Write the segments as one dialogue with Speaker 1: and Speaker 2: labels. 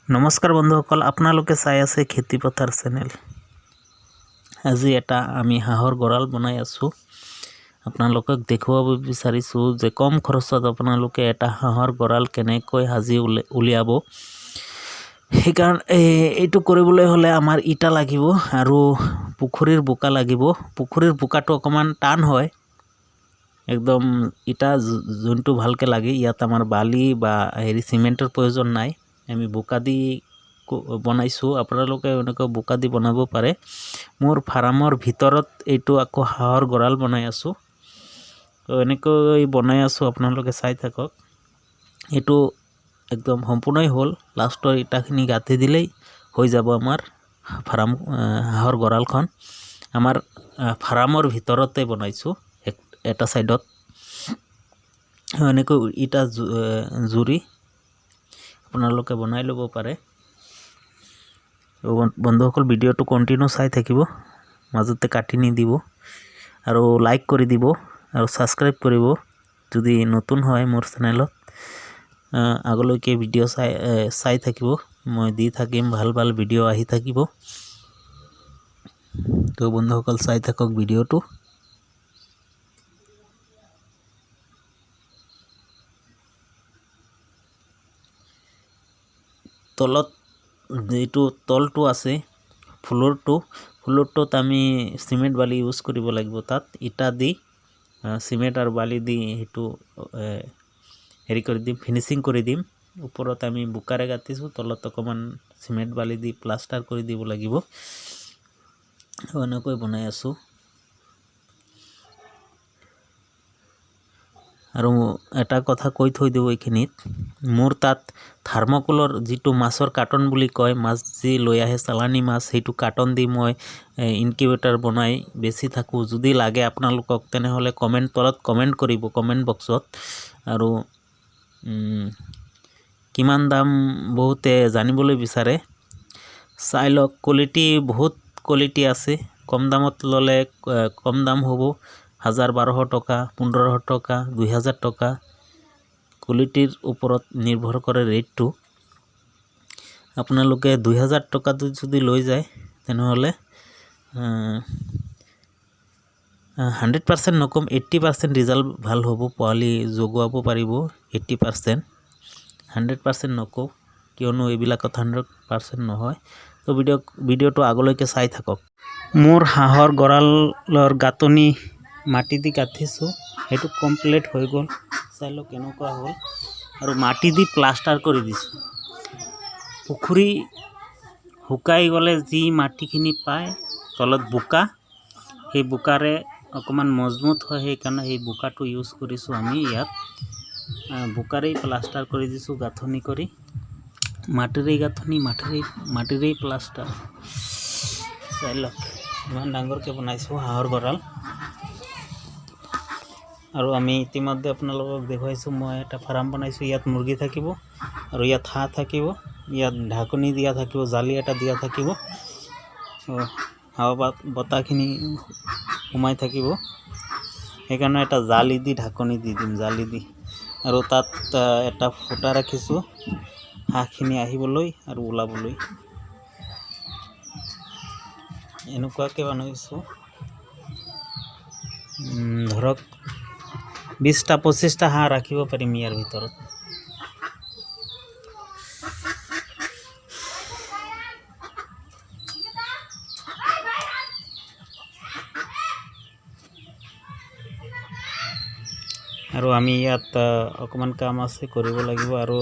Speaker 1: নমস্কাৰ বন্ধুসকল, আপোনালোকে চাই আছে খেতি পথাৰ চেনেল। আজি এটা আমি হাঁহৰ গঁৰাল বনাই আছোঁ। আপোনালোকক দেখুৱাব বিচাৰিছোঁ যে কম খৰচত আপোনালোকে এটা হাঁহৰ গঁৰাল কেনেকৈ সাজি উলিয়াব। সেইকাৰণে এইটো কৰিবলৈ হ'লে আমাৰ ইটা লাগিব আৰু পুখুৰীৰ বোকা লাগিব। পুখুৰীৰ বোকাটো অকণমান টান হয়, একদম ইটা যোনটো ভালকৈ লাগে। ইয়াত আমাৰ বালি বা চিমেণ্টৰ প্ৰয়োজন নাই। আমি বোকা দি বনাইছোঁ, আপোনালোকে এনেকৈ বোকা দি বনাব পাৰে। মোৰ ফাৰ্মৰ ভিতৰত এইটো আকৌ হাঁহৰ গঁৰাল বনাই আছোঁ। এনেকৈ বনাই আছোঁ, আপোনালোকে চাই থাকক। এইটো একদম সম্পূৰ্ণই হ'ল। লাষ্টৰ ইটাখিনি গাঁঠি দিলেই হৈ যাব আমাৰ হাঁহৰ গঁৰালখন। আমাৰ ফাৰ্মৰ ভিতৰতে বনাইছোঁ, এটা ছাইডত এনেকৈ ইটা জুৰি আপোনালোকে বনাই ল'ব পাৰে। বন্ধুসকল, ভিডিঅ'টো কণ্টিনিউ চাই থাকিব, মাজতে কাটি নিদিব আৰু লাইক কৰি দিব আৰু ছাবস্ক্ৰাইব কৰিব যদি নতুন হয় মোৰ চেনেলত। আগলৈকে ভিডিঅ' চাই থাকিব, মই দি থাকিম, ভাল ভাল ভিডিঅ' আহি থাকিব। তো বন্ধুসকল চাই থাকক ভিডিঅ'টো। তলত যিটো তলটো আছে ফ্ল'ৰটোত আমি চিমেণ্ট বালি ইউজ কৰিব লাগিব। তাত ইটা দি চিমেণ্ট আৰু বালি দি সেইটো হেৰি কৰি দিম, ফিনিচিং কৰি দিম। ওপৰত আমি বোকাৰে গাঁঠিছোঁ, তলত অকণমান চিমেণ্ট বালি দি প্লাষ্টাৰ কৰি দিব লাগিব। এনেকৈ বনাই আছোঁ। আৰু এটা কথা কৈ থৈ দিওঁ এইখিনিত, মোৰ তাত থাৰ্মকলৰ যিটো মাছৰ কাৰ্টন বুলি কয়, মাছ যি লৈ আহে চালানী মাছ, সেইটো কাৰ্টন দি মই ইনকিউবেটাৰ বনাই বেচি থাকোঁ। যদি লাগে আপোনালোকক তেনেহ'লে তলত কমেণ্ট কৰিব, কমেণ্ট বক্সত। আৰু কিমান দাম বহুতে জানিবলৈ বিচাৰে, চাই লওক। বহুত কোৱালিটি আছে। কম দামত ল'লে কম দাম হ'ব, 1000-1200 টকা, 1500 টকা, 2000 টকা। কোৱালিটিৰ ওপৰত নিৰ্ভৰ কৰে ৰেটটো। আপোনালোকে 2000 টকাটো যদি লৈ যায় তেনেহ'লে 100% নকম, 80% ৰিজাল্ট ভাল হ'ব। পোৱালি জগোৱাব পাৰিব 80%। 100% নকওঁ, কিয়নো এইবিলাকত 100% নহয়। তো ভিডিঅ'টো আগলৈকে চাই থাকক। মোৰ হাঁহৰ গঁৰালৰ গাঁথনি মাটি দি গাঁঠিছোঁ, সেইটো কমপ্লিট হৈ গ'ল। চাই লওক কেনেকুৱা হ'ল। আৰু মাটি দি প্লাষ্টাৰ কৰি দিছোঁ। পুখুৰী শুকাই গ'লে যি মাটিখিনি পায়, তলত বোকা, সেই বোকাৰে অকণমান মজবুত হয়, সেইকাৰণে সেই বোকাটো ইউজ কৰিছোঁ আমি ইয়াত। বোকাৰেই প্লাষ্টাৰ কৰি দিছোঁ, গাঁথনি কৰি। মাটিৰেই গাঁথনি, মাটিৰেই প্লাষ্টাৰ। চাই লওক ইমান ডাঙৰকৈ বনাইছোঁ হাঁহৰ গঁৰাল। আৰু আমি ইতিমধ্যে আপোনালোকক দেখুৱাইছোঁ, মই এটা ফাৰ্ম বনাইছোঁ। ইয়াত মুৰ্গী থাকিব আৰু ইয়াত হাঁহ থাকিব। ইয়াত ঢাকনি দিয়া থাকিব, জালি এটা দিয়া থাকিব, হাৱা বতাহখিনি সোমাই থাকিব। সেইকাৰণে এটা জালি দি ঢাকনি দি দিম, জালি দি। আৰু তাত এটা ফুটা ৰাখিছোঁ হাঁহখিনি আহিবলৈ আৰু ওলাবলৈ। এনেকুৱাকৈ বনাইছোঁ। ধৰক 20-25টা হাঁহ ৰাখিব পাৰিম ইয়াৰ ভিতৰত। আৰু আমি ইয়াত অকণমান কাম আছে, কৰিব লাগিব। আৰু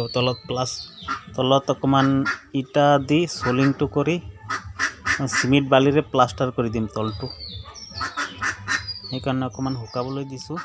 Speaker 1: তলত অকণমান ইটা দি চলিংটো কৰি চিমেণ্ট বালিৰে প্লাষ্টাৰ কৰি দিম তলটো। সেইকাৰণে অকণমান শুকাবলৈ দিছোঁ।